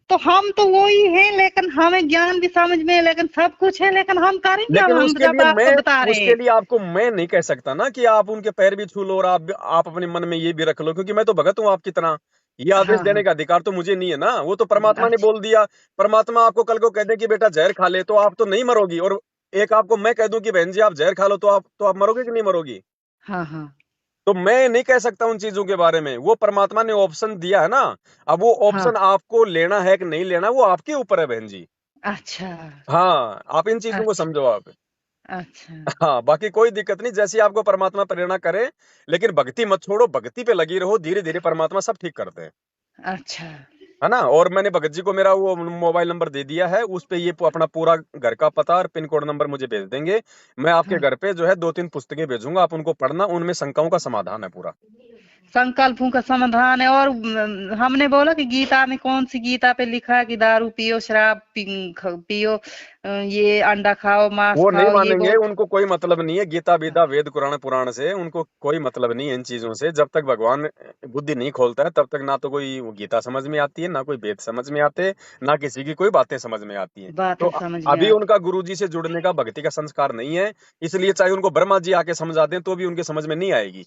तो हम तो वो ही हैं, लेकिन हमें ज्ञान भी समझ में है, लेकिन सब कुछ है, लेकिन हम करें क्या, लेकिन हम उसके जब लिए आपको मैं बता रहे उसके हैं। लिए आपको मैं नहीं कह सकता ना कि आप उनके पैर भी छू लो और आप अपने मन में ये भी रख लो, क्योंकि मैं तो भगत हूं आपकी तरह। ये आदेश हाँ देने हाँ। का अधिकार तो मुझे नहीं है ना, वो तो परमात्मा ने अच्छा। बोल दिया। परमात्मा आपको कल को कह दे कि बेटा जहर खा ले, तो आप तो नहीं मरोगी। और एक आपको मैं कह दूं कि बहन जी आप जहर खा लो, तो आप मरोगे कि नहीं मरोगी? हाँ हाँ। तो मैं नहीं कह सकता उन चीजों के बारे में। वो परमात्मा ने ऑप्शन दिया है ना। अब वो हाँ। ऑप्शन आपको लेना है कि नहीं लेना, वो आपके ऊपर है बहन जी। अच्छा हाँ, आप इन चीजों को अच्छा। समझो आप। अच्छा हाँ, बाकी कोई दिक्कत नहीं, जैसी आपको परमात्मा प्रेरणा करे। लेकिन भक्ति मत छोड़ो, भक्ति पे लगी रहो, धीरे धीरे परमात्मा सब ठीक करते हैं। अच्छा। है ना? और मैंने भगत जी को मेरा वो मोबाइल नंबर दे दिया है, उस पे ये अपना पूरा घर का पता और पिन कोड नंबर मुझे भेज देंगे। मैं आपके हाँ। घर पे जो है 2-3 पुस्तकें भेजूंगा, आप उनको पढ़ना, उनमें शंकाओं का समाधान है पूरा। संकल्पों का समाधान है। और हमने बोला कि गीता में कौन सी गीता पे लिखा है कि दारू पियो, शराब पियो, ये अंडा खाओ, मांस वो नहीं खाओ, ये मानेंगे, बोल। उनको कोई मतलब नहीं है गीता बीता वेद कुरान पुराण से, उनको कोई मतलब नहीं है इन चीजों से। जब तक भगवान बुद्धि नहीं खोलता है तब तक ना तो कोई वो गीता समझ में आती है, ना कोई वेद समझ में आते, ना किसी की कोई बातें समझ में आती हैं। तो बातें समझ में अभी आती। उनका गुरुजी से जुड़ने का भक्ति का संस्कार नहीं है। इसलिए चाहे उनको ब्रह्मा जी आके समझा दें तो भी उनके समझ में नहीं आएगी।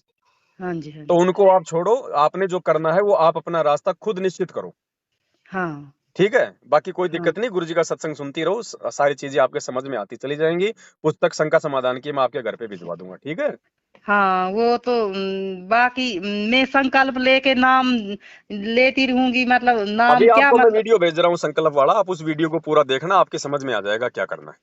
हाँ जी हाँ तो जी। उनको आप छोड़ो, आपने जो करना है वो आप अपना रास्ता खुद निश्चित करो। हाँ ठीक है, बाकी कोई हाँ। दिक्कत नहीं, गुरुजी का सत्संग सुनती रहो, सारी चीजें आपके समझ में आती चली जाएंगी। पुस्तक शंका समाधान की मैं आपके घर पे भिजवा दूंगा, ठीक है? हाँ वो तो बाकी मैं संकल्प लेके नाम लेती रहूंगी, मतलब अभी नाम क्या, आपको मैं मतलब। वीडियो भेज रहा हूँ संकल्प वाला, आप उस वीडियो को पूरा देखना, आपके समझ में आ जाएगा क्या करना है।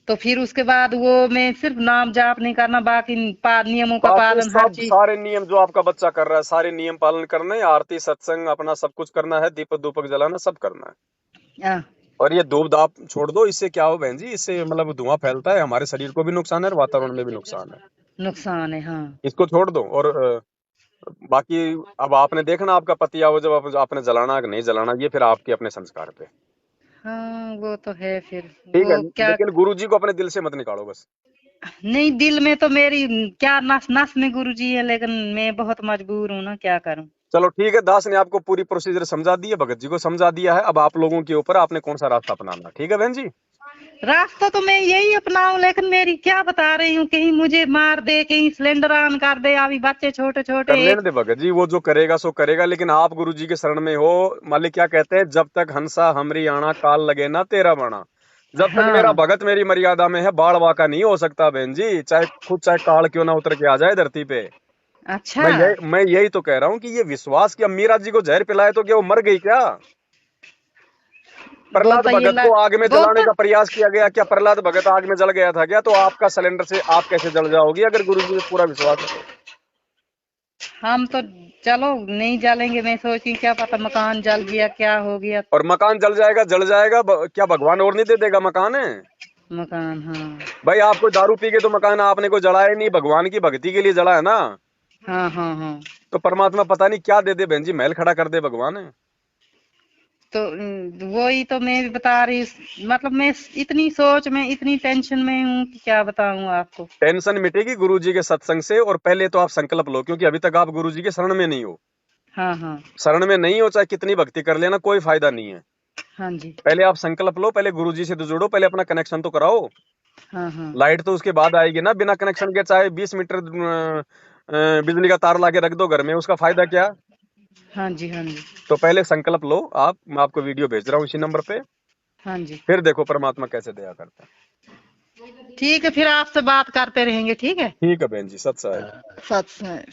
तो फिर उसके बाद वो मैं सिर्फ नाम जाप नहीं करना, बाकी नियमों का बाकी पालन हर सब चीज। सारे नियम जो आपका बच्चा कर रहा है, सारे नियम पालन करने हैं, आरती सत्संग अपना सब कुछ करना है, दीपक धूपक जलाना सब करना है। हाँ, और ये धूप धाप छोड़ दो, इससे क्या हो बहन जी, इससे मतलब धुआं फैलता है, हमारे शरीर को भी नुकसान है और वातावरण में भी नुकसान है। नुकसान है। हाँ इसको छोड़ दो। और बाकी अब आपने देखना आपका पति आओ, जब आपने जलाना कि नहीं जलाना, ये फिर आपके अपने संस्कार पे। हाँ। वो तो है फिर। ठीक है, वो क्या। लेकिन गुरुजी को अपने दिल से मत निकालो बस। नहीं, दिल में तो मेरी क्या नस नस में गुरुजी है, लेकिन मैं बहुत मजबूर हूँ ना, क्या करूँ। चलो ठीक है, दास ने आपको पूरी प्रोसीजर समझा दी है, भगत जी को समझा दिया है। अब आप लोगों के ऊपर, आपने कौन सा रास्ता अपनाना है। ठीक है बहन जी? रास्ता तो मैं यही अपनाऊं, लेकिन मेरी क्या बता रही हूँ, कहीं मुझे मार दे, कहीं सिलेंडर ऑन कर दे, अभी बच्चे छोटे कर छोटे लेने एक। दे भगत जी, वो जो करेगा सो करेगा, लेकिन आप गुरुजी के शरण में हो। मालिक क्या कहते हैं, जब तक हंसा हमरी आना, काल लगे ना तेरा बना। जब तक मेरा हाँ। भगत मेरी मर्यादा में है, बाढ़ वाका नहीं हो सकता बहन जी, चाहे काल क्यों ना उतर के आ जाए धरती पे। अच्छा। मैं यही तो कह रहा हूँ कि ये विश्वास कि अब मीरा जी को जहर पिलाए तो क्या वो मर गई क्या? प्रहलाद बोलता ये भगत को आग में जलाने बोलता। का प्रयास किया गया, क्या प्रहलाद भगत आग में जल गया था क्या? तो आपका सिलेंडर से आप कैसे जल जाओगी अगर गुरुजी पे पूरा विश्वास है तो? हम तो चलो नहीं जलेंगे, मैं सोची क्या पता मकान जल गया, क्या हो गया। और मकान जल जाएगा, जल जाएगा, क्या भगवान और नहीं दे देगा मकान है? मकान। हाँ भाई आप कोई दारू पी के तो मकान आपने कोई जलाया नहीं, भगवान की भक्ति के लिए जला है ना। हाँ हाँ। हाँ तो परमात्मा पता नहीं क्या दे दे बहन जी, महल खड़ा कर दे भगवान है। तो वही तो मैं भी बता रही, मतलब मैं इतनी सोच में, इतनी टेंशन में हूँ कि क्या बताऊँ आपको। टेंशन मिटेगी गुरुजी के सत्संग से। और पहले तो आप संकल्प लो, क्योंकि अभी तक आप गुरुजी के शरण में नहीं हो। हाँ हाँ। शरण में नहीं हो, चाहे कितनी भक्ति कर लेना, कोई फायदा नहीं है। हाँ जी। पहले आप संकल्प लो, पहले गुरुजी से तो जुड़ो, पहले अपना कनेक्शन तो कराओ। हाँ हाँ। लाइट तो उसके बाद आएगी ना, बिना कनेक्शन के चाहे 20 मीटर बिजली का तार लाके रख दो घर में, उसका फायदा क्या? हाँ जी। हाँ जी। तो पहले संकल्प लो आप, मैं आपको वीडियो भेज रहा हूँ इसी नंबर पे, हाँ जी। फिर देखो परमात्मा कैसे दया करता है। ठीक है, फिर आपसे बात करते रहेंगे, ठीक है। ठीक है बहन जी, सत साहेब। सच है।